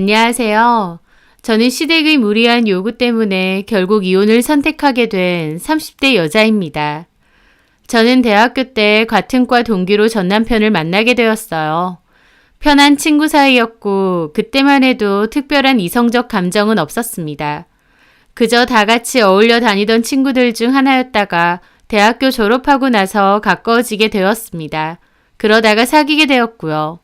안녕하세요. 저는 시댁의 무리한 요구 때문에 결국 이혼을 선택하게 된 30대 여자입니다. 저는 대학교 때 같은 과 동기로 전 남편을 만나게 되었어요. 편한 친구 사이였고 그때만 해도 특별한 이성적 감정은 없었습니다. 그저 다 같이 어울려 다니던 친구들 중 하나였다가 대학교 졸업하고 나서 가까워지게 되었습니다. 그러다가 사귀게 되었고요.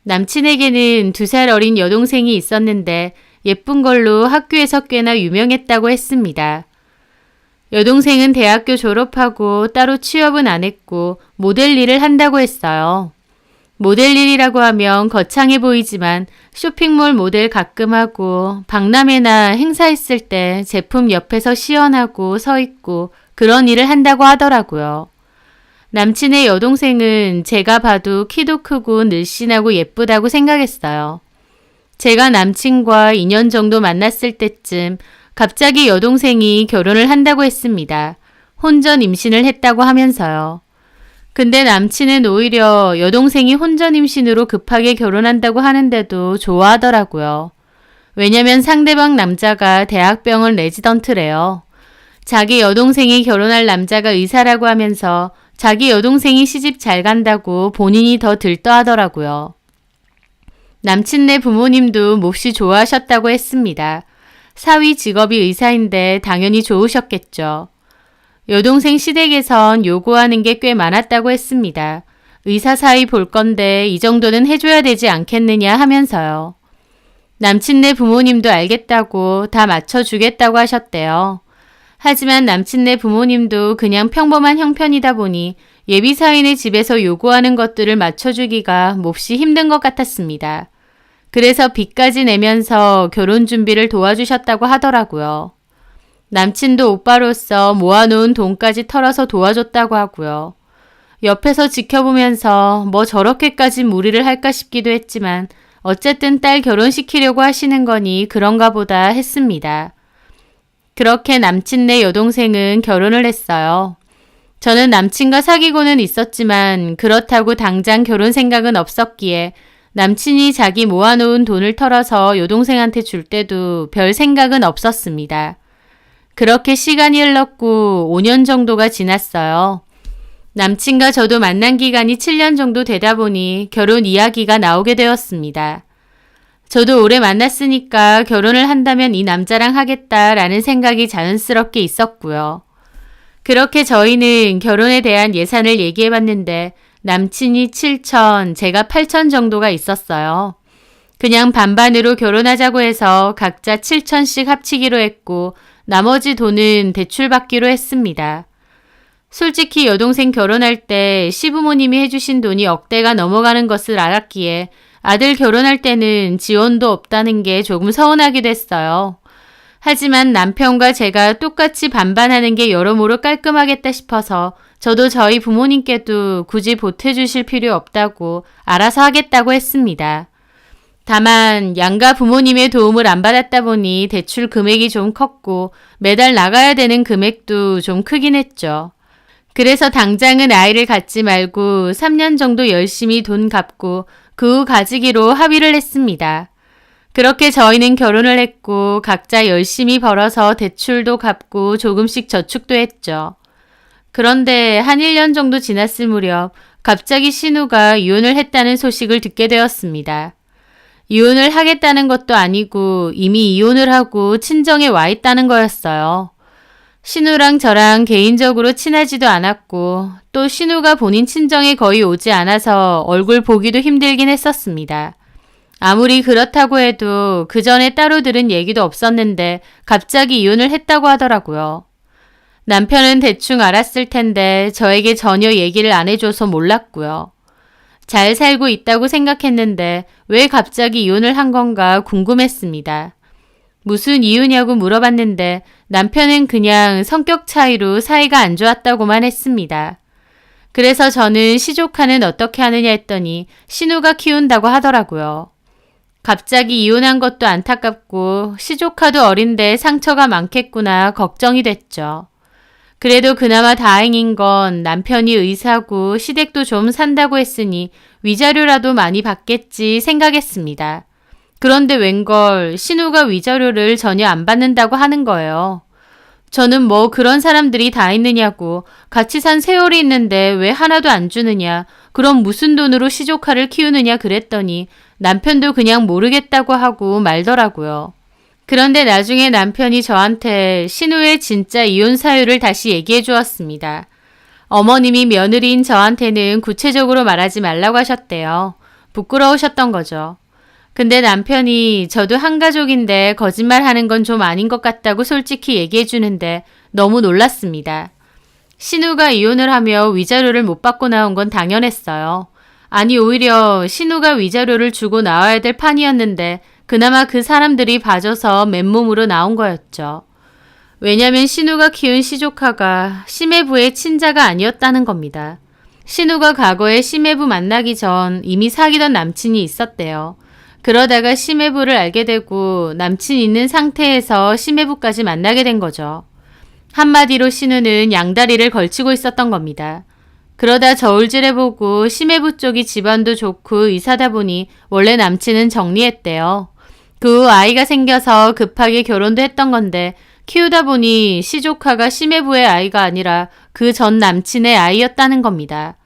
남친에게는 2살 어린 여동생이 있었는데 예쁜 걸로 학교에서 꽤나 유명했다고 했습니다. 여동생은 대학교 졸업하고 따로 취업은 안 했고 모델 일을 한다고 했어요. 모델 일이라고 하면 거창해 보이지만 쇼핑몰 모델 가끔 하고 박람회나 행사했을 때 제품 옆에서 시연하고 서 있고 그런 일을 한다고 하더라고요. 남친의 여동생은 제가 봐도 키도 크고 늘씬하고 예쁘다고 생각했어요. 제가 남친과 2년 정도 만났을 때쯤 갑자기 여동생이 결혼을 한다고 했습니다. 혼전 임신을 했다고 하면서요. 근데 남친은 오히려 여동생이 혼전 임신으로 급하게 결혼한다고 하는데도 좋아하더라고요. 왜냐면 상대방 남자가 대학병원 레지던트래요. 자기 여동생이 결혼할 남자가 의사라고 하면서 자기 여동생이 시집 잘 간다고 본인이 더 들떠하더라고요. 남친네 부모님도 몹시 좋아하셨다고 했습니다. 사위 직업이 의사인데 당연히 좋으셨겠죠. 여동생 시댁에선 요구하는 게 꽤 많았다고 했습니다. 의사 사위 볼 건데 이 정도는 해줘야 되지 않겠느냐 하면서요. 남친네 부모님도 알겠다고 다 맞춰주겠다고 하셨대요. 하지만 남친네 부모님도 그냥 평범한 형편이다 보니 예비사위네 집에서 요구하는 것들을 맞춰주기가 몹시 힘든 것 같았습니다. 그래서 빚까지 내면서 결혼 준비를 도와주셨다고 하더라고요. 남친도 오빠로서 모아놓은 돈까지 털어서 도와줬다고 하고요. 옆에서 지켜보면서 뭐 저렇게까지 무리를 할까 싶기도 했지만 어쨌든 딸 결혼시키려고 하시는 거니 그런가 보다 했습니다. 그렇게 남친네 여동생은 결혼을 했어요. 저는 남친과 사귀고는 있었지만 그렇다고 당장 결혼 생각은 없었기에 남친이 자기 모아놓은 돈을 털어서 여동생한테 줄 때도 별 생각은 없었습니다. 그렇게 시간이 흘렀고 5년 정도가 지났어요. 남친과 저도 만난 기간이 7년 정도 되다 보니 결혼 이야기가 나오게 되었습니다. 저도 오래 만났으니까 결혼을 한다면 이 남자랑 하겠다라는 생각이 자연스럽게 있었고요. 그렇게 저희는 결혼에 대한 예산을 얘기해봤는데 남친이 7천, 제가 8천 정도가 있었어요. 그냥 반반으로 결혼하자고 해서 각자 7천씩 합치기로 했고 나머지 돈은 대출받기로 했습니다. 솔직히 여동생 결혼할 때 시부모님이 해주신 돈이 억대가 넘어가는 것을 알았기에 아들 결혼할 때는 지원도 없다는 게 조금 서운하기도 했어요. 하지만 남편과 제가 똑같이 반반하는 게 여러모로 깔끔하겠다 싶어서 저도 저희 부모님께도 굳이 보태주실 필요 없다고 알아서 하겠다고 했습니다. 다만 양가 부모님의 도움을 안 받았다 보니 대출 금액이 좀 컸고 매달 나가야 되는 금액도 좀 크긴 했죠. 그래서 당장은 아이를 갖지 말고 3년 정도 열심히 돈 갚고 그 후 가지기로 합의를 했습니다. 그렇게 저희는 결혼을 했고 각자 열심히 벌어서 대출도 갚고 조금씩 저축도 했죠. 그런데 한 1년 정도 지났을 무렵 갑자기 신우가 이혼을 했다는 소식을 듣게 되었습니다. 이혼을 하겠다는 것도 아니고 이미 이혼을 하고 친정에 와 있다는 거였어요. 신우랑 저랑 개인적으로 친하지도 않았고 또 신우가 본인 친정에 거의 오지 않아서 얼굴 보기도 힘들긴 했었습니다. 아무리 그렇다고 해도 그 전에 따로 들은 얘기도 없었는데 갑자기 이혼을 했다고 하더라고요. 남편은 대충 알았을 텐데 저에게 전혀 얘기를 안 해줘서 몰랐고요. 잘 살고 있다고 생각했는데 왜 갑자기 이혼을 한 건가 궁금했습니다. 무슨 이유냐고 물어봤는데 남편은 그냥 성격 차이로 사이가 안 좋았다고만 했습니다. 그래서 저는 시조카는 어떻게 하느냐 했더니 신우가 키운다고 하더라고요. 갑자기 이혼한 것도 안타깝고 시조카도 어린데 상처가 많겠구나 걱정이 됐죠. 그래도 그나마 다행인 건 남편이 의사고 시댁도 좀 산다고 했으니 위자료라도 많이 받겠지 생각했습니다. 그런데 웬걸 신우가 위자료를 전혀 안 받는다고 하는 거예요. 저는 뭐 그런 사람들이 다 있느냐고, 같이 산 세월이 있는데 왜 하나도 안 주느냐, 그럼 무슨 돈으로 시조카를 키우느냐 그랬더니 남편도 그냥 모르겠다고 하고 말더라고요. 그런데 나중에 남편이 저한테 신우의 진짜 이혼 사유를 다시 얘기해 주었습니다. 어머님이 며느리인 저한테는 구체적으로 말하지 말라고 하셨대요. 부끄러우셨던 거죠. 근데 남편이 저도 한 가족인데 거짓말하는 건 좀 아닌 것 같다고 솔직히 얘기해 주는데 너무 놀랐습니다. 신우가 이혼을 하며 위자료를 못 받고 나온 건 당연했어요. 아니 오히려 신우가 위자료를 주고 나와야 될 판이었는데 그나마 그 사람들이 봐줘서 맨몸으로 나온 거였죠. 왜냐면 신우가 키운 시조카가 심해부의 친자가 아니었다는 겁니다. 신우가 과거에 심해부 만나기 전 이미 사귀던 남친이 있었대요. 그러다가 심해부를 알게 되고 남친 있는 상태에서 심해부까지 만나게 된 거죠. 한마디로 신우는 양다리를 걸치고 있었던 겁니다. 그러다 저울질해보고 심해부 쪽이 집안도 좋고 의사다 보니 원래 남친은 정리했대요. 그 후 아이가 생겨서 급하게 결혼도 했던 건데 키우다 보니 시조카가 심해부의 아이가 아니라 그 전 남친의 아이였다는 겁니다.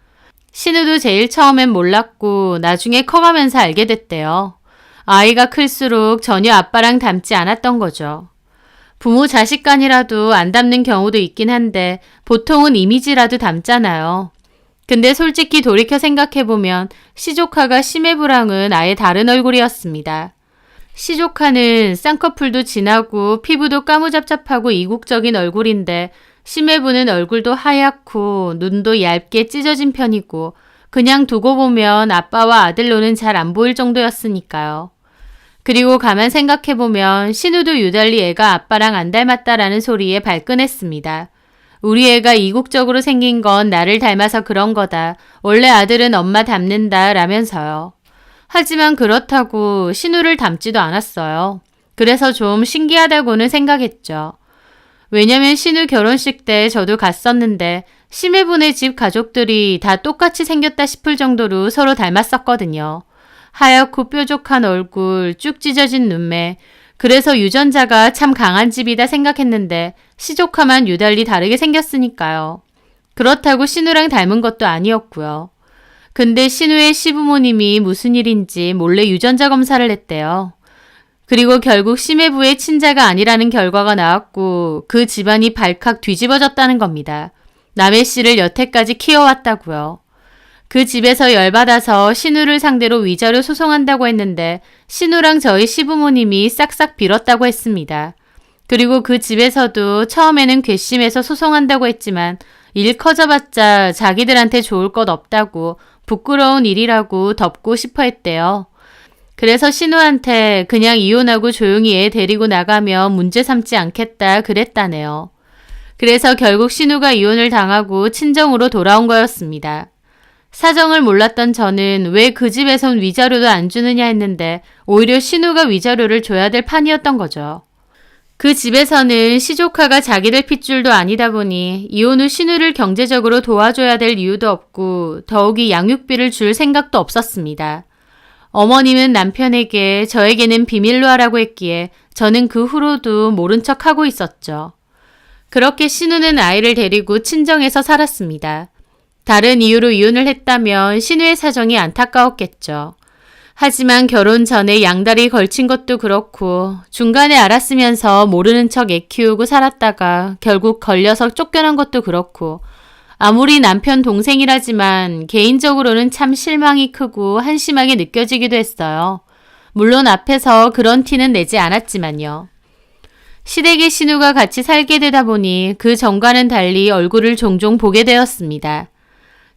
신우도 제일 처음엔 몰랐고 나중에 커가면서 알게 됐대요. 아이가 클수록 전혀 아빠랑 닮지 않았던 거죠. 부모 자식 간이라도 안 닮는 경우도 있긴 한데 보통은 이미지라도 닮잖아요. 근데 솔직히 돌이켜 생각해보면 시조카가 심해부랑은 아예 다른 얼굴이었습니다. 시조카는 쌍꺼풀도 진하고 피부도 까무잡잡하고 이국적인 얼굴인데 심해부는 얼굴도 하얗고 눈도 얇게 찢어진 편이고 그냥 두고 보면 아빠와 아들로는 잘 안 보일 정도였으니까요. 그리고 가만 생각해보면 신우도 유달리 애가 아빠랑 안 닮았다라는 소리에 발끈했습니다. 우리 애가 이국적으로 생긴 건 나를 닮아서 그런 거다. 원래 아들은 엄마 닮는다 라면서요. 하지만 그렇다고 신우를 닮지도 않았어요. 그래서 좀 신기하다고는 생각했죠. 왜냐면 신우 결혼식 때 저도 갔었는데 심해분의 집 가족들이 다 똑같이 생겼다 싶을 정도로 서로 닮았었거든요. 하얗고 뾰족한 얼굴, 쭉 찢어진 눈매. 그래서 유전자가 참 강한 집이다 생각했는데 시조카만 유달리 다르게 생겼으니까요. 그렇다고 신우랑 닮은 것도 아니었고요. 근데 신우의 시부모님이 무슨 일인지 몰래 유전자 검사를 했대요. 그리고 결국 심해부의 친자가 아니라는 결과가 나왔고 그 집안이 발칵 뒤집어졌다는 겁니다. 남의 씨를 여태까지 키워왔다고요. 그 집에서 열받아서 신우를 상대로 위자료 소송한다고 했는데 신우랑 저희 시부모님이 싹싹 빌었다고 했습니다. 그리고 그 집에서도 처음에는 괘씸해서 소송한다고 했지만 일 커져봤자 자기들한테 좋을 것 없다고 부끄러운 일이라고 덮고 싶어 했대요. 그래서 신우한테 그냥 이혼하고 조용히 애 데리고 나가면 문제 삼지 않겠다 그랬다네요. 그래서 결국 신우가 이혼을 당하고 친정으로 돌아온 거였습니다. 사정을 몰랐던 저는 왜 그 집에선 위자료도 안 주느냐 했는데 오히려 신우가 위자료를 줘야 될 판이었던 거죠. 그 집에서는 시조카가 자기들 핏줄도 아니다 보니 이혼 후 신우를 경제적으로 도와줘야 될 이유도 없고 더욱이 양육비를 줄 생각도 없었습니다. 어머님은 남편에게 저에게는 비밀로 하라고 했기에 저는 그 후로도 모른 척하고 있었죠. 그렇게 신우는 아이를 데리고 친정에서 살았습니다. 다른 이유로 이혼을 했다면 신우의 사정이 안타까웠겠죠. 하지만 결혼 전에 양다리 걸친 것도 그렇고 중간에 알았으면서 모르는 척 애 키우고 살았다가 결국 걸려서 쫓겨난 것도 그렇고 아무리 남편 동생이라지만 개인적으로는 참 실망이 크고 한심하게 느껴지기도 했어요. 물론 앞에서 그런 티는 내지 않았지만요. 시댁의 신우가 같이 살게 되다 보니 그 전과는 달리 얼굴을 종종 보게 되었습니다.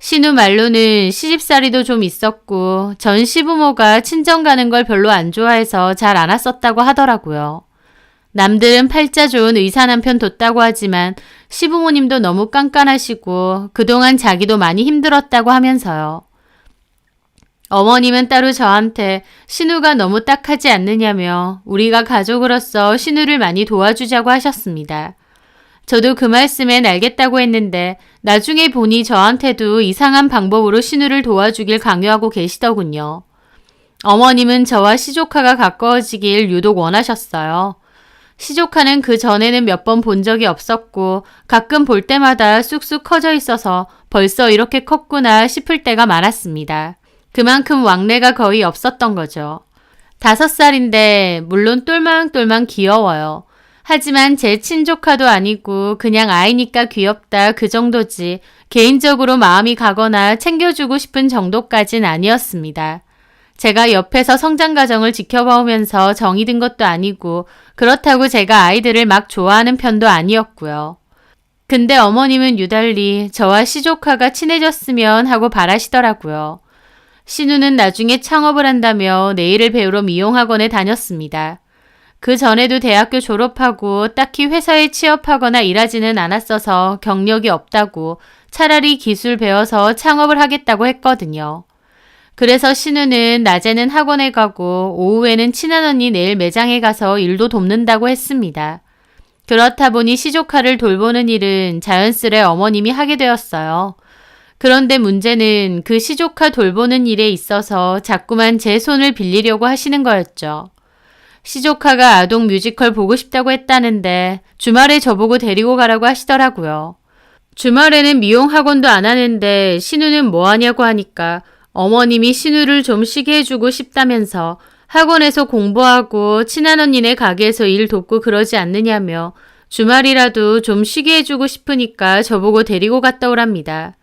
신우 말로는 시집살이도 좀 있었고 전 시부모가 친정 가는 걸 별로 안 좋아해서 잘 안 왔었다고 하더라고요. 남들은 팔자 좋은 의사 남편 뒀다고 하지만 시부모님도 너무 깐깐하시고 그동안 자기도 많이 힘들었다고 하면서요. 어머님은 따로 저한테 신우가 너무 딱하지 않느냐며 우리가 가족으로서 신우를 많이 도와주자고 하셨습니다. 저도 그 말씀엔 알겠다고 했는데 나중에 보니 저한테도 이상한 방법으로 신우를 도와주길 강요하고 계시더군요. 어머님은 저와 시조카가 가까워지길 유독 원하셨어요. 시조카는 그 전에는 몇 번 본 적이 없었고 가끔 볼 때마다 쑥쑥 커져 있어서 벌써 이렇게 컸구나 싶을 때가 많았습니다. 그만큼 왕래가 거의 없었던 거죠. 5살인데 물론 똘망똘망 귀여워요. 하지만 제 친조카도 아니고 그냥 아이니까 귀엽다 그 정도지 개인적으로 마음이 가거나 챙겨주고 싶은 정도까진 아니었습니다. 제가 옆에서 성장 과정을 지켜보면서 정이 든 것도 아니고 그렇다고 제가 아이들을 막 좋아하는 편도 아니었고요. 근데 어머님은 유달리 저와 시조카가 친해졌으면 하고 바라시더라고요. 신우는 나중에 창업을 한다며 네일을 배우러 미용학원에 다녔습니다. 그 전에도 대학교 졸업하고 딱히 회사에 취업하거나 일하지는 않았어서 경력이 없다고 차라리 기술 배워서 창업을 하겠다고 했거든요. 그래서 신우는 낮에는 학원에 가고 오후에는 친한 언니 네일 매장에 가서 일도 돕는다고 했습니다. 그렇다 보니 시조카를 돌보는 일은 자연스레 어머님이 하게 되었어요. 그런데 문제는 그 시조카 돌보는 일에 있어서 자꾸만 제 손을 빌리려고 하시는 거였죠. 시조카가 아동 뮤지컬 보고 싶다고 했다는데 주말에 저보고 데리고 가라고 하시더라고요. 주말에는 미용 학원도 안 하는데 신우는 뭐 하냐고 하니까 어머님이 신우를 좀 쉬게 해주고 싶다면서 학원에서 공부하고 친한 언니네 가게에서 일 돕고 그러지 않느냐며 주말이라도 좀 쉬게 해주고 싶으니까 저보고 데리고 갔다 오랍니다.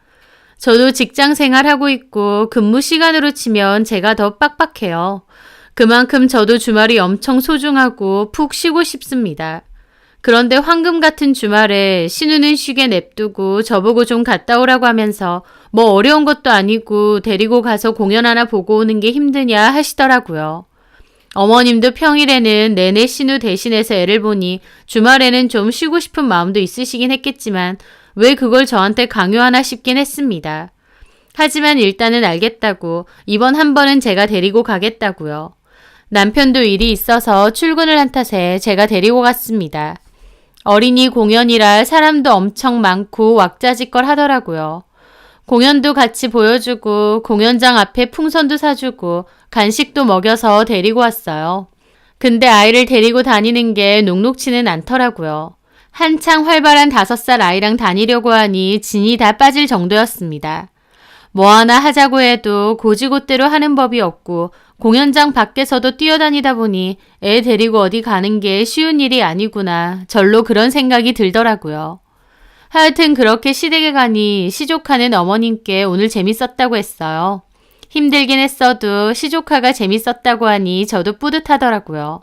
저도 직장 생활하고 있고 근무 시간으로 치면 제가 더 빡빡해요. 그만큼 저도 주말이 엄청 소중하고 푹 쉬고 싶습니다. 그런데 황금 같은 주말에 신우는 쉬게 냅두고 저보고 좀 갔다 오라고 하면서 뭐 어려운 것도 아니고 데리고 가서 공연 하나 보고 오는 게 힘드냐 하시더라고요. 어머님도 평일에는 내내 신우 대신해서 애를 보니 주말에는 좀 쉬고 싶은 마음도 있으시긴 했겠지만 왜 그걸 저한테 강요하나 싶긴 했습니다. 하지만 일단은 알겠다고 이번 한 번은 제가 데리고 가겠다고요. 남편도 일이 있어서 출근을 한 탓에 제가 데리고 갔습니다. 어린이 공연이라 사람도 엄청 많고 왁자지껄 하더라고요. 공연도 같이 보여주고 공연장 앞에 풍선도 사주고 간식도 먹여서 데리고 왔어요. 근데 아이를 데리고 다니는 게 녹록치는 않더라고요. 한창 활발한 5살 아이랑 다니려고 하니 진이 다 빠질 정도였습니다. 뭐 하나 하자고 해도 고지고대로 하는 법이 없고 공연장 밖에서도 뛰어다니다 보니 애 데리고 어디 가는 게 쉬운 일이 아니구나. 절로 그런 생각이 들더라고요. 하여튼 그렇게 시댁에 가니 시조카는 어머님께 오늘 재밌었다고 했어요. 힘들긴 했어도 시조카가 재밌었다고 하니 저도 뿌듯하더라고요.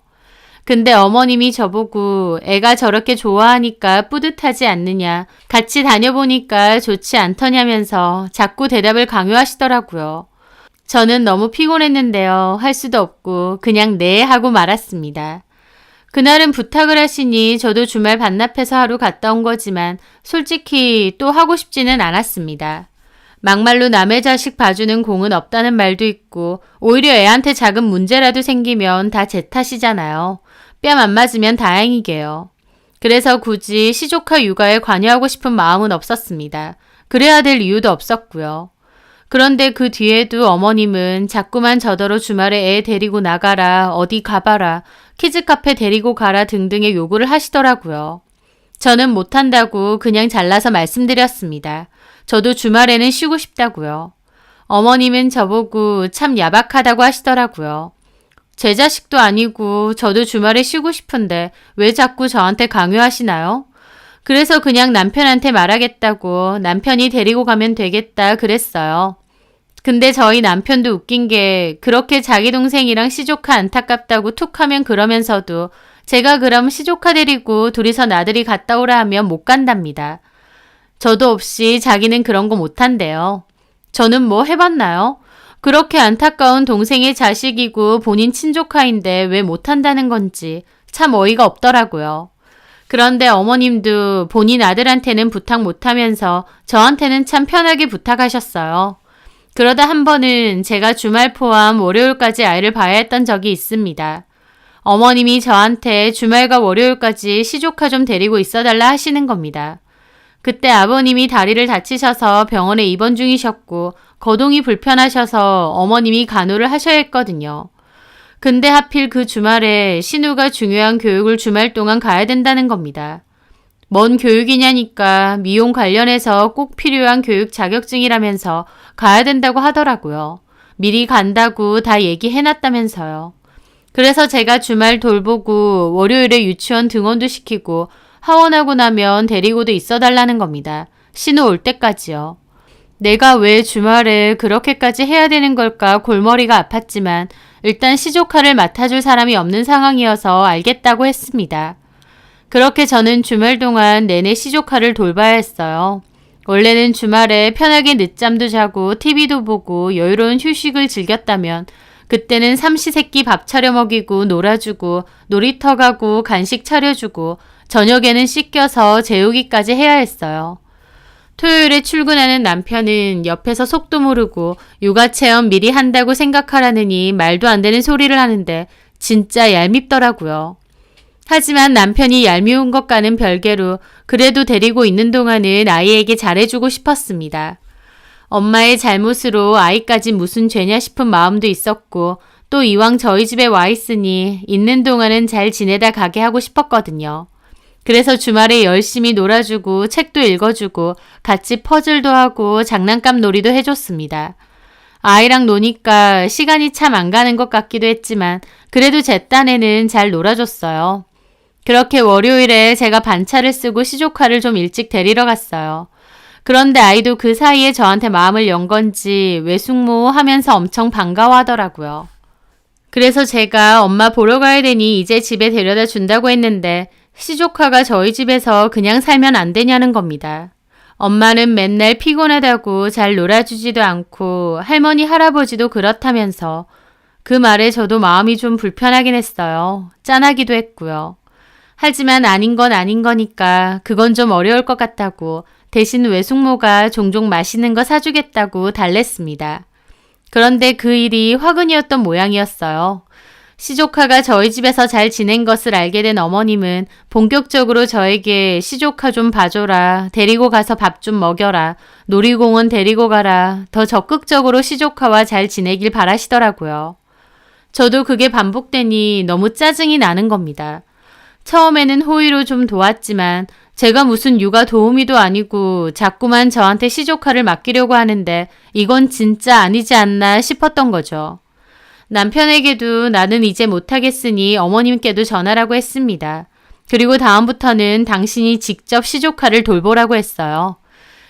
근데 어머님이 저보고 애가 저렇게 좋아하니까 뿌듯하지 않느냐, 같이 다녀보니까 좋지 않더냐면서 자꾸 대답을 강요하시더라고요. 저는 너무 피곤했는데요. 할 수도 없고 그냥 네 하고 말았습니다. 그날은 부탁을 하시니 저도 주말 반납해서 하루 갔다 온 거지만 솔직히 또 하고 싶지는 않았습니다. 막말로 남의 자식 봐주는 공은 없다는 말도 있고 오히려 애한테 작은 문제라도 생기면 다 제 탓이잖아요. 뺨 안 맞으면 다행이게요. 그래서 굳이 시조카 육아에 관여하고 싶은 마음은 없었습니다. 그래야 될 이유도 없었고요. 그런데 그 뒤에도 어머님은 자꾸만 저더러 주말에 애 데리고 나가라, 어디 가봐라, 키즈카페 데리고 가라 등등의 요구를 하시더라고요. 저는 못한다고 그냥 잘라서 말씀드렸습니다. 저도 주말에는 쉬고 싶다고요. 어머님은 저보고 참 야박하다고 하시더라고요. 제 자식도 아니고 저도 주말에 쉬고 싶은데 왜 자꾸 저한테 강요하시나요? 그래서 그냥 남편한테 말하겠다고 남편이 데리고 가면 되겠다 그랬어요. 근데 저희 남편도 웃긴 게 그렇게 자기 동생이랑 시조카 안타깝다고 툭 하면 그러면서도 제가 그럼 시조카 데리고 둘이서 나들이 갔다 오라 하면 못 간답니다. 저도 없이 자기는 그런 거 못한대요. 저는 뭐 해봤나요? 그렇게 안타까운 동생의 자식이고 본인 친조카인데 왜 못한다는 건지 참 어이가 없더라고요. 그런데 어머님도 본인 아들한테는 부탁 못하면서 저한테는 참 편하게 부탁하셨어요. 그러다 한 번은 제가 주말 포함 월요일까지 아이를 봐야 했던 적이 있습니다. 어머님이 저한테 주말과 월요일까지 시조카 좀 데리고 있어달라 하시는 겁니다. 그때 아버님이 다리를 다치셔서 병원에 입원 중이셨고 거동이 불편하셔서 어머님이 간호를 하셔야 했거든요. 근데 하필 그 주말에 신우가 중요한 교육을 주말 동안 가야 된다는 겁니다. 뭔 교육이냐니까 미용 관련해서 꼭 필요한 교육 자격증이라면서 가야 된다고 하더라고요. 미리 간다고 다 얘기해놨다면서요. 그래서 제가 주말 돌보고 월요일에 유치원 등원도 시키고 하원하고 나면 데리고도 있어달라는 겁니다. 신우 올 때까지요. 내가 왜 주말에 그렇게까지 해야 되는 걸까 골머리가 아팠지만 일단 시조카를 맡아줄 사람이 없는 상황이어서 알겠다고 했습니다. 그렇게 저는 주말 동안 내내 시조카를 돌봐야 했어요. 원래는 주말에 편하게 늦잠도 자고 TV도 보고 여유로운 휴식을 즐겼다면 그때는 삼시세끼 밥 차려 먹이고 놀아주고 놀이터 가고 간식 차려주고 저녁에는 씻겨서 재우기까지 해야 했어요. 토요일에 출근하는 남편은 옆에서 속도 모르고 육아 체험 미리 한다고 생각하라느니 말도 안 되는 소리를 하는데 진짜 얄밉더라고요. 하지만 남편이 얄미운 것과는 별개로 그래도 데리고 있는 동안은 아이에게 잘해주고 싶었습니다. 엄마의 잘못으로 아이까지 무슨 죄냐 싶은 마음도 있었고 또 이왕 저희 집에 와 있으니 있는 동안은 잘 지내다 가게 하고 싶었거든요. 그래서 주말에 열심히 놀아주고 책도 읽어주고 같이 퍼즐도 하고 장난감 놀이도 해줬습니다. 아이랑 노니까 시간이 참 안 가는 것 같기도 했지만 그래도 제 딴에는 잘 놀아줬어요. 그렇게 월요일에 제가 반차를 쓰고 시조카를 좀 일찍 데리러 갔어요. 그런데 아이도 그 사이에 저한테 마음을 연 건지 외숙모 하면서 엄청 반가워하더라고요. 그래서 제가 엄마 보러 가야 되니 이제 집에 데려다 준다고 했는데 시조카가 저희 집에서 그냥 살면 안 되냐는 겁니다. 엄마는 맨날 피곤하다고 잘 놀아주지도 않고 할머니 할아버지도 그렇다면서 그 말에 저도 마음이 좀 불편하긴 했어요. 짠하기도 했고요. 하지만 아닌 건 아닌 거니까 그건 좀 어려울 것 같다고 대신 외숙모가 종종 맛있는 거 사주겠다고 달랬습니다. 그런데 그 일이 화근이었던 모양이었어요. 시조카가 저희 집에서 잘 지낸 것을 알게 된 어머님은 본격적으로 저에게 시조카 좀 봐줘라, 데리고 가서 밥 좀 먹여라, 놀이공원 데리고 가라, 더 적극적으로 시조카와 잘 지내길 바라시더라고요. 저도 그게 반복되니 너무 짜증이 나는 겁니다. 처음에는 호의로 좀 도왔지만 제가 무슨 육아 도우미도 아니고 자꾸만 저한테 시조카를 맡기려고 하는데 이건 진짜 아니지 않나 싶었던 거죠. 남편에게도 나는 이제 못하겠으니 어머님께도 전하라고 했습니다. 그리고 다음부터는 당신이 직접 시조카를 돌보라고 했어요.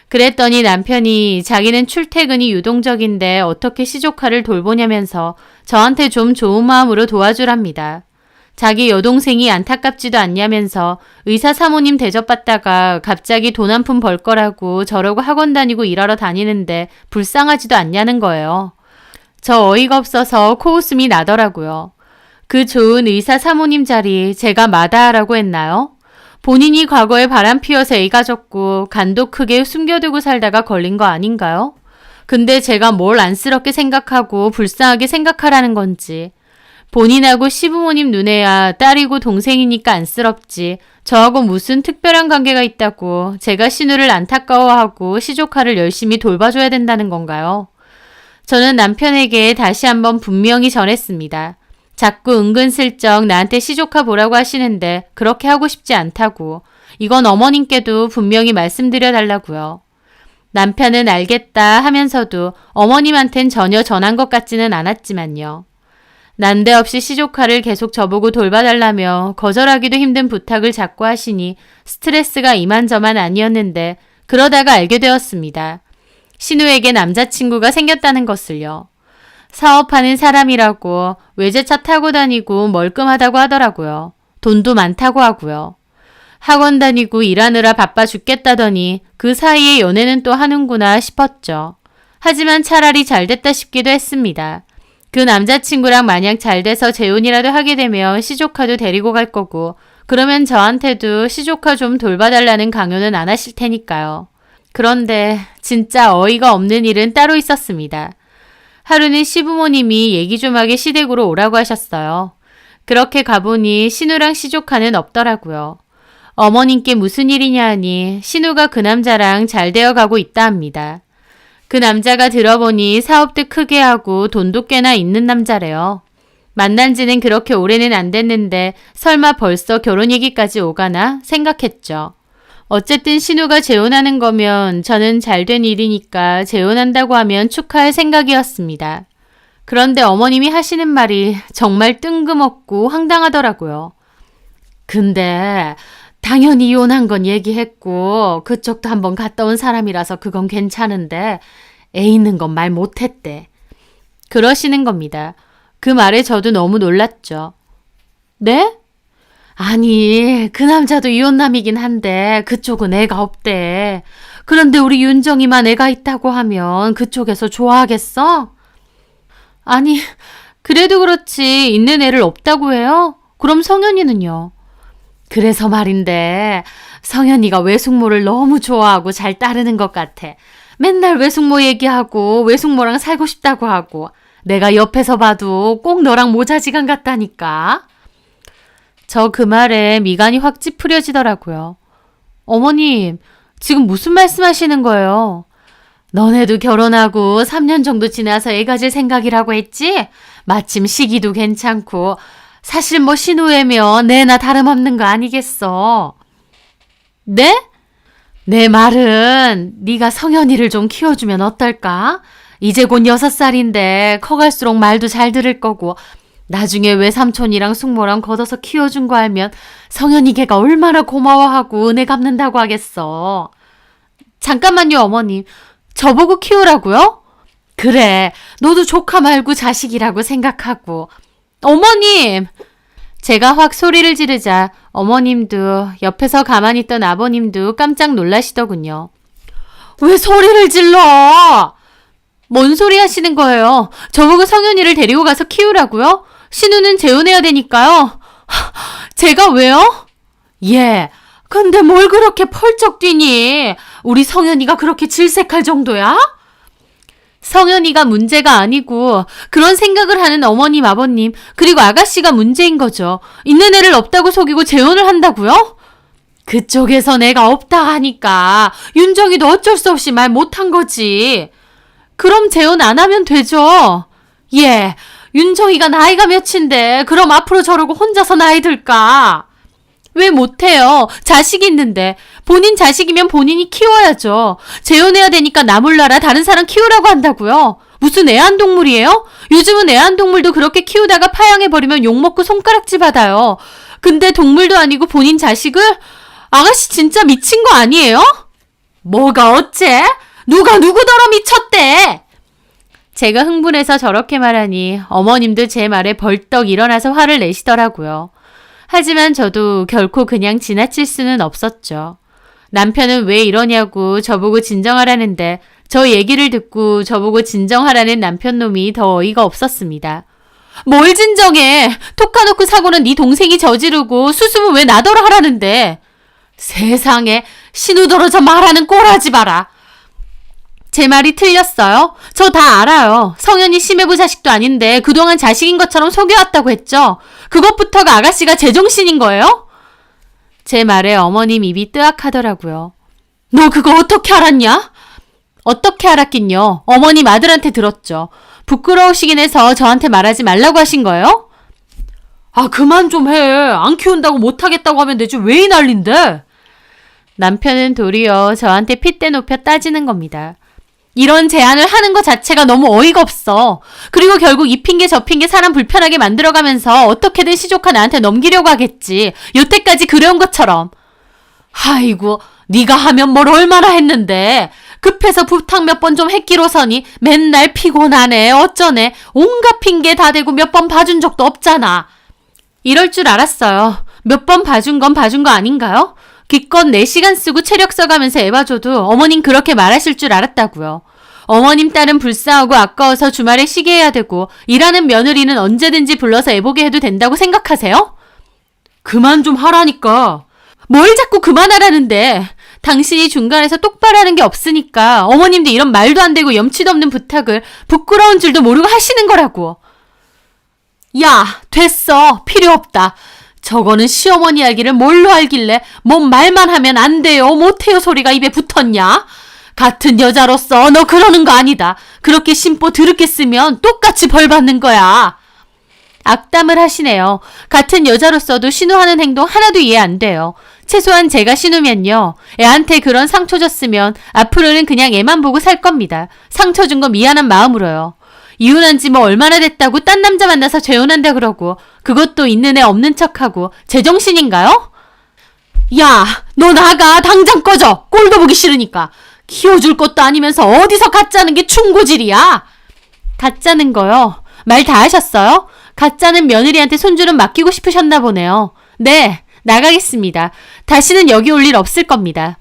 그랬더니 남편이 자기는 출퇴근이 유동적인데 어떻게 시조카를 돌보냐면서 저한테 좀 좋은 마음으로 도와주랍니다. 자기 여동생이 안타깝지도 않냐면서 의사 사모님 대접받다가 갑자기 돈 한 푼 벌 거라고 저러고 학원 다니고 일하러 다니는데 불쌍하지도 않냐는 거예요. 저 어이가 없어서 코웃음이 나더라고요. 그 좋은 의사 사모님 자리 제가 마다하라고 했나요? 본인이 과거에 바람 피워서 애가 졌고 간도 크게 숨겨두고 살다가 걸린 거 아닌가요? 근데 제가 뭘 안쓰럽게 생각하고 불쌍하게 생각하라는 건지. 본인하고 시부모님 눈에야 딸이고 동생이니까 안쓰럽지 저하고 무슨 특별한 관계가 있다고 제가 신우를 안타까워하고 시조카를 열심히 돌봐줘야 된다는 건가요? 저는 남편에게 다시 한번 분명히 전했습니다. 자꾸 은근슬쩍 나한테 시조카 보라고 하시는데 그렇게 하고 싶지 않다고 이건 어머님께도 분명히 말씀드려 달라고요. 남편은 알겠다 하면서도 어머님한텐 전혀 전한 것 같지는 않았지만요. 난데없이 시조카를 계속 저보고 돌봐달라며 거절하기도 힘든 부탁을 자꾸 하시니 스트레스가 이만저만 아니었는데 그러다가 알게 되었습니다. 신우에게 남자친구가 생겼다는 것을요. 사업하는 사람이라고 외제차 타고 다니고 멀끔하다고 하더라고요. 돈도 많다고 하고요. 학원 다니고 일하느라 바빠 죽겠다더니 그 사이에 연애는 또 하는구나 싶었죠. 하지만 차라리 잘 됐다 싶기도 했습니다. 그 남자친구랑 만약 잘 돼서 재혼이라도 하게 되면 시조카도 데리고 갈 거고 그러면 저한테도 시조카 좀 돌봐달라는 강요는 안 하실 테니까요. 그런데 진짜 어이가 없는 일은 따로 있었습니다. 하루는 시부모님이 얘기 좀 하게 시댁으로 오라고 하셨어요. 그렇게 가보니 신우랑 시조카는 없더라고요. 어머님께 무슨 일이냐 하니 신우가 그 남자랑 잘 되어가고 있다 합니다. 그 남자가 들어보니 사업도 크게 하고 돈도 꽤나 있는 남자래요. 만난 지는 그렇게 오래는 안 됐는데 설마 벌써 결혼 얘기까지 오가나 생각했죠. 어쨌든 신우가 재혼하는 거면 저는 잘된 일이니까 재혼한다고 하면 축하할 생각이었습니다. 그런데 어머님이 하시는 말이 정말 뜬금없고 황당하더라고요. 근데 당연히 이혼한 건 얘기했고 그쪽도 한번 갔다 온 사람이라서 그건 괜찮은데 애 있는 건 말 못했대. 그러시는 겁니다. 그 말에 저도 너무 놀랐죠. 네? 아니, 그 남자도 이혼남이긴 한데 그쪽은 애가 없대. 그런데 우리 윤정이만 애가 있다고 하면 그쪽에서 좋아하겠어? 아니, 그래도 그렇지 있는 애를 없다고 해요? 그럼 성현이는요? 그래서 말인데 성현이가 외숙모를 너무 좋아하고 잘 따르는 것 같아. 맨날 외숙모 얘기하고 외숙모랑 살고 싶다고 하고 내가 옆에서 봐도 꼭 너랑 모자지간 같다니까. 저 그 말에 미간이 확 찌푸려지더라고요. 어머님, 지금 무슨 말씀하시는 거예요? 너네도 결혼하고 3년 정도 지나서 애 가질 생각이라고 했지? 마침 시기도 괜찮고 사실 뭐 신우애면 내나 다름없는 거 아니겠어. 네? 내 말은 네가 성현이를 좀 키워주면 어떨까? 이제 곧 6살인데 커갈수록 말도 잘 들을 거고 나중에 외삼촌이랑 숙모랑 걷어서 키워준 거 알면 성현이 걔가 얼마나 고마워하고 은혜 갚는다고 하겠어. 잠깐만요, 어머님. 저보고 키우라고요? 그래, 너도 조카 말고 자식이라고 생각하고. 어머님! 제가 확 소리를 지르자 어머님도 옆에서 가만히 있던 아버님도 깜짝 놀라시더군요. 왜 소리를 질러? 뭔 소리 하시는 거예요? 저보고 성현이를 데리고 가서 키우라고요? 신우는 재혼해야 되니까요. 제가 왜요? 예, 근데 뭘 그렇게 펄쩍 뛰니? 우리 성현이가 그렇게 질색할 정도야? 성현이가 문제가 아니고 그런 생각을 하는 어머님, 아버님, 그리고 아가씨가 문제인 거죠. 있는 애를 없다고 속이고 재혼을 한다고요? 그쪽에서 내가 없다 하니까 윤정이도 어쩔 수 없이 말 못한 거지. 그럼 재혼 안 하면 되죠. 예, 윤정이가 나이가 몇인데 그럼 앞으로 저러고 혼자서 나이 들까? 왜 못해요? 자식 있는데. 본인 자식이면 본인이 키워야죠. 재혼해야 되니까 나 몰라라 다른 사람 키우라고 한다고요? 무슨 애완동물이에요? 요즘은 애완동물도 그렇게 키우다가 파양해버리면 욕먹고 손가락질 받아요. 근데 동물도 아니고 본인 자식을? 아가씨 진짜 미친 거 아니에요? 뭐가 어째? 누가 누구더러 미쳤대? 제가 흥분해서 저렇게 말하니 어머님도 제 말에 벌떡 일어나서 화를 내시더라고요. 하지만 저도 결코 그냥 지나칠 수는 없었죠. 남편은 왜 이러냐고 저보고 진정하라는데 저 얘기를 듣고 저보고 진정하라는 남편놈이 더 어이가 없었습니다. 뭘 진정해? 톡카놓고 사고는 네 동생이 저지르고 수습은 왜 나더러 하라는데. 세상에 신우더러 말하는 꼴하지 마라. 제 말이 틀렸어요? 저 다 알아요. 성현이 심해부 자식도 아닌데 그동안 자식인 것처럼 속여왔다고 했죠. 그것부터가 아가씨가 제정신인 거예요? 제 말에 어머님 입이 뜨악하더라고요. 너 그거 어떻게 알았냐? 어떻게 알았긴요. 어머님 아들한테 들었죠. 부끄러우시긴 해서 저한테 말하지 말라고 하신 거예요? 아, 그만 좀 해. 안 키운다고 못하겠다고 하면 되지 왜 이 난린데? 남편은 도리어 저한테 핏대 높여 따지는 겁니다. 이런 제안을 하는 것 자체가 너무 어이가 없어. 그리고 결국 이 핑계 저 핑계 사람 불편하게 만들어가면서 어떻게든 시조카 나한테 넘기려고 하겠지. 여태까지 그래온 것처럼. 아이고, 네가 하면 뭘 얼마나 했는데. 급해서 부탁 몇 번 좀 했기로서니 맨날 피곤하네 어쩌네 온갖 핑계 다 대고 몇 번 봐준 적도 없잖아. 이럴 줄 알았어요. 몇 번 봐준 건 봐준 거 아닌가요? 기껏 4시간 쓰고 체력 써가면서 애봐줘도 어머님 그렇게 말하실 줄 알았다고요. 어머님 딸은 불쌍하고 아까워서 주말에 쉬게 해야 되고 일하는 며느리는 언제든지 불러서 애보게 해도 된다고 생각하세요? 그만 좀 하라니까. 뭘 자꾸 그만하라는데. 당신이 중간에서 똑바로 하는 게 없으니까 어머님도 이런 말도 안 되고 염치도 없는 부탁을 부끄러운 줄도 모르고 하시는 거라고. 야, 됐어. 필요 없다. 저거는 시어머니 알기를 뭘로 알길래 뭔 말만 하면 안 돼요, 못해요 소리가 입에 붙었냐? 같은 여자로서 너 그러는 거 아니다. 그렇게 심보 드럽게 쓰면 똑같이 벌 받는 거야. 악담을 하시네요. 같은 여자로서도 신우하는 행동 하나도 이해 안 돼요. 최소한 제가 신우면요. 애한테 그런 상처 줬으면 앞으로는 그냥 애만 보고 살 겁니다. 상처 준 거 미안한 마음으로요. 이혼한 지 뭐 얼마나 됐다고 딴 남자 만나서 재혼한다 그러고 그것도 있는 애 없는 척하고 제정신인가요? 야, 너 나가. 당장 꺼져. 꼴도 보기 싫으니까. 키워줄 것도 아니면서 어디서 가짜는 게 충고질이야. 가짜는 거요? 말 다 하셨어요? 가짜는 며느리한테 손주는 맡기고 싶으셨나 보네요. 네, 나가겠습니다. 다시는 여기 올 일 없을 겁니다.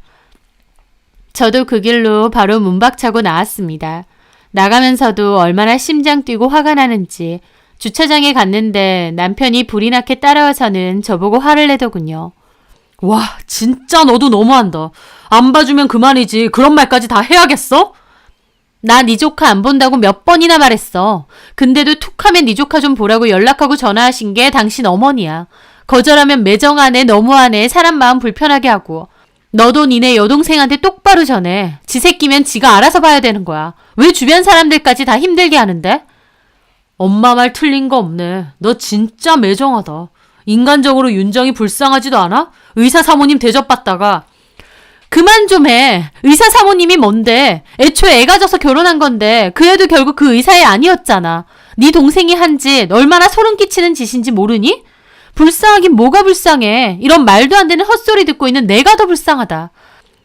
저도 그 길로 바로 문박차고 나왔습니다. 나가면서도 얼마나 심장 뛰고 화가 나는지 주차장에 갔는데 남편이 불이 나게 따라와서는 저보고 화를 내더군요. 와, 진짜 너도 너무한다. 안 봐주면 그만이지. 그런 말까지 다 해야겠어? 나 네 조카 안 본다고 몇 번이나 말했어. 근데도 툭하면 네 조카 좀 보라고 연락하고 전화하신 게 당신 어머니야. 거절하면 매정하네, 너무하네, 사람 마음 불편하게 하고. 너도 니네 여동생한테 똑바로 전해. 지 새끼면 지가 알아서 봐야 되는 거야. 왜 주변 사람들까지 다 힘들게 하는데? 엄마 말 틀린 거 없네. 너 진짜 매정하다. 인간적으로 윤정이 불쌍하지도 않아? 의사 사모님 대접받다가. 그만 좀 해. 의사 사모님이 뭔데? 애초에 애가 져서 결혼한 건데 그 애도 결국 그 의사애 아니었잖아. 네 동생이 한 짓 얼마나 소름 끼치는 짓인지 모르니? 불쌍하긴 뭐가 불쌍해. 이런 말도 안 되는 헛소리 듣고 있는 내가 더 불쌍하다.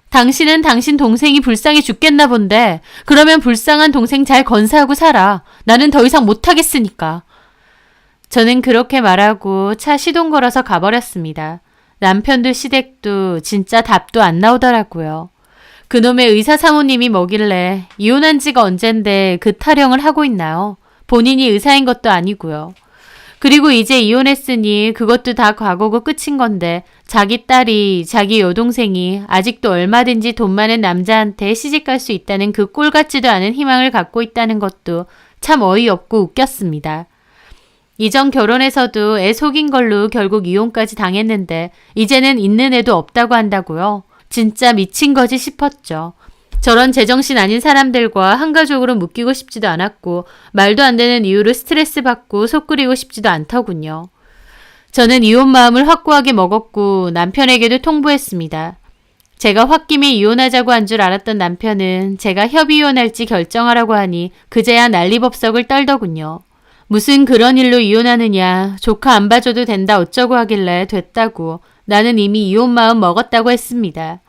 당신은 당신 동생이 불쌍해 죽겠나 본데 그러면 불쌍한 동생 잘 건사하고 살아. 나는 더 이상 못하겠으니까. 저는 그렇게 말하고 차 시동 걸어서 가버렸습니다. 남편도 시댁도 진짜 답도 안 나오더라고요. 그놈의 의사 사모님이 뭐길래 이혼한 지가 언젠데 그 타령을 하고 있나요? 본인이 의사인 것도 아니고요. 그리고 이제 이혼했으니 그것도 다 과거고 끝인 건데 자기 딸이 자기 여동생이 아직도 얼마든지 돈 많은 남자한테 시집갈 수 있다는 그 꼴 같지도 않은 희망을 갖고 있다는 것도 참 어이없고 웃겼습니다. 이전 결혼에서도 애 속인 걸로 결국 이혼까지 당했는데 이제는 있는 애도 없다고 한다고요? 진짜 미친 거지 싶었죠. 저런 제정신 아닌 사람들과 한가족으로 묶이고 싶지도 않았고 말도 안 되는 이유로 스트레스 받고 속 끓이고 싶지도 않더군요. 저는 이혼 마음을 확고하게 먹었고 남편에게도 통보했습니다. 제가 홧김에 이혼하자고 한 줄 알았던 남편은 제가 협의 이혼할지 결정하라고 하니 그제야 난리법석을 떨더군요. 무슨 그런 일로 이혼하느냐, 조카 안 봐줘도 된다 어쩌고 하길래 됐다고, 나는 이미 이혼 마음 먹었다고 했습니다.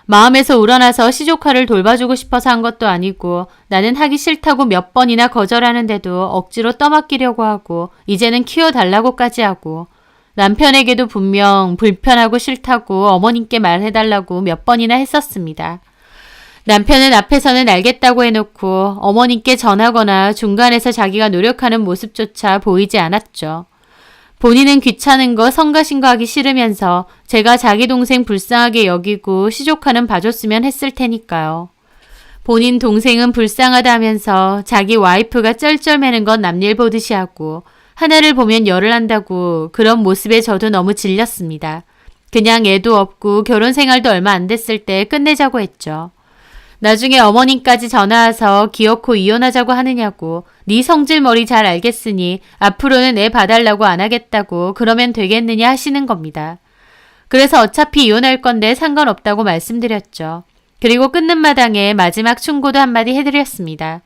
마음에서 우러나서 시조카를 돌봐주고 싶어서 한 것도 아니고 나는 하기 싫다고 몇 번이나 거절하는데도 억지로 떠맡기려고 하고 이제는 키워달라고까지 하고 남편에게도 분명 불편하고 싫다고 어머님께 말해달라고 몇 번이나 했었습니다. 남편은 앞에서는 알겠다고 해놓고 어머님께 전하거나 중간에서 자기가 노력하는 모습조차 보이지 않았죠. 본인은 귀찮은 거 성가신거 하기 싫으면서 제가 자기 동생 불쌍하게 여기고 시조카는 봐줬으면 했을 테니까요. 본인 동생은 불쌍하다면서 자기 와이프가 쩔쩔매는 건 남일 보듯이 하고 하나를 보면 열을 한다고 그런 모습에 저도 너무 질렸습니다. 그냥 애도 없고 결혼 생활도 얼마 안 됐을 때 끝내자고 했죠. 나중에 어머님까지 전화와서 기어코 이혼하자고 하느냐고 네 성질머리 잘 알겠으니 앞으로는 애 봐달라고 안 하겠다고 그러면 되겠느냐 하시는 겁니다. 그래서 어차피 이혼할 건데 상관없다고 말씀드렸죠. 그리고 끊는 마당에 마지막 충고도 한마디 해드렸습니다.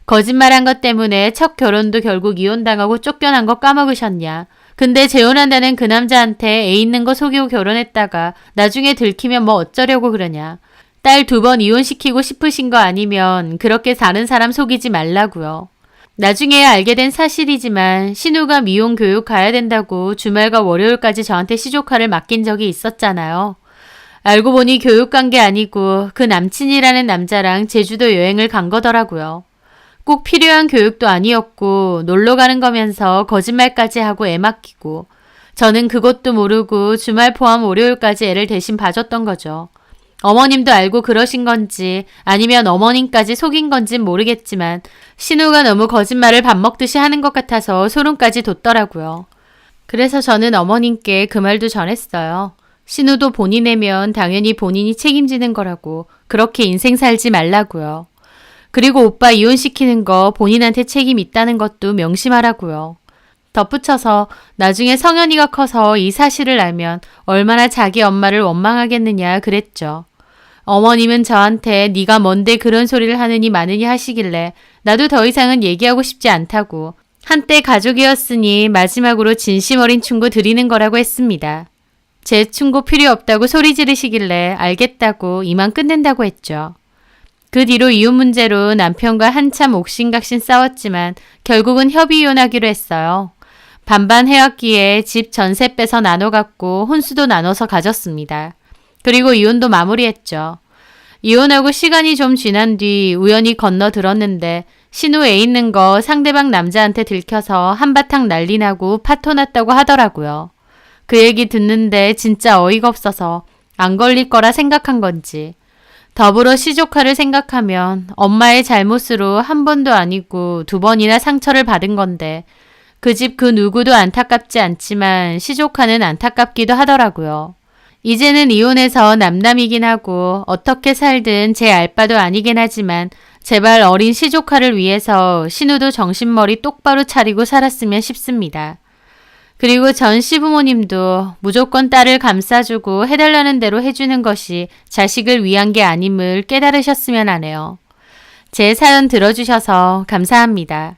거짓말한 것 때문에 첫 결혼도 결국 이혼당하고 쫓겨난 거 까먹으셨냐. 근데 재혼한다는 그 남자한테 애 있는 거 속이고 결혼했다가 나중에 들키면 뭐 어쩌려고 그러냐. 딸 2번 이혼시키고 싶으신 거 아니면 그렇게 다른 사람 속이지 말라고요. 나중에야 알게 된 사실이지만 신우가 미용 교육 가야 된다고 주말과 월요일까지 저한테 시조카를 맡긴 적이 있었잖아요. 알고 보니 교육 간 게 아니고 그 남친이라는 남자랑 제주도 여행을 간 거더라고요. 꼭 필요한 교육도 아니었고 놀러 가는 거면서 거짓말까지 하고 애 맡기고 저는 그것도 모르고 주말 포함 월요일까지 애를 대신 봐줬던 거죠. 어머님도 알고 그러신 건지 아니면 어머님까지 속인 건진 모르겠지만 신우가 너무 거짓말을 밥 먹듯이 하는 것 같아서 소름까지 돋더라고요. 그래서 저는 어머님께 그 말도 전했어요. 신우도 본인애면 당연히 본인이 책임지는 거라고 그렇게 인생 살지 말라고요. 그리고 오빠 이혼시키는 거 본인한테 책임 있다는 것도 명심하라고요. 덧붙여서 나중에 성현이가 커서 이 사실을 알면 얼마나 자기 엄마를 원망하겠느냐 그랬죠. 어머님은 저한테 네가 뭔데 그런 소리를 하느니 마느니 하시길래 나도 더 이상은 얘기하고 싶지 않다고 한때 가족이었으니 마지막으로 진심 어린 충고 드리는 거라고 했습니다. 제 충고 필요 없다고 소리 지르시길래 알겠다고 이만 끝낸다고 했죠. 그 뒤로 이혼 문제로 남편과 한참 옥신각신 싸웠지만 결국은 협의 이혼하기로 했어요. 반반 해왔기에 집 전세 빼서 나눠 갖고 혼수도 나눠서 가졌습니다. 그리고 이혼도 마무리했죠. 이혼하고 시간이 좀 지난 뒤 우연히 건너 들었는데 신우 애 있는 거 상대방 남자한테 들켜서 한바탕 난리 나고 파토 났다고 하더라고요. 그 얘기 듣는데 진짜 어이가 없어서 안 걸릴 거라 생각한 건지 더불어 시조카를 생각하면 엄마의 잘못으로 한 번도 아니고 2번이나 상처를 받은 건데 그 집 그 누구도 안타깝지 않지만 시조카는 안타깝기도 하더라고요. 이제는 이혼해서 남남이긴 하고 어떻게 살든 제 알바도 아니긴 하지만 제발 어린 시조카를 위해서 신우도 정신머리 똑바로 차리고 살았으면 싶습니다. 그리고 전 시부모님도 무조건 딸을 감싸주고 해달라는 대로 해주는 것이 자식을 위한 게 아님을 깨달으셨으면 하네요. 제 사연 들어주셔서 감사합니다.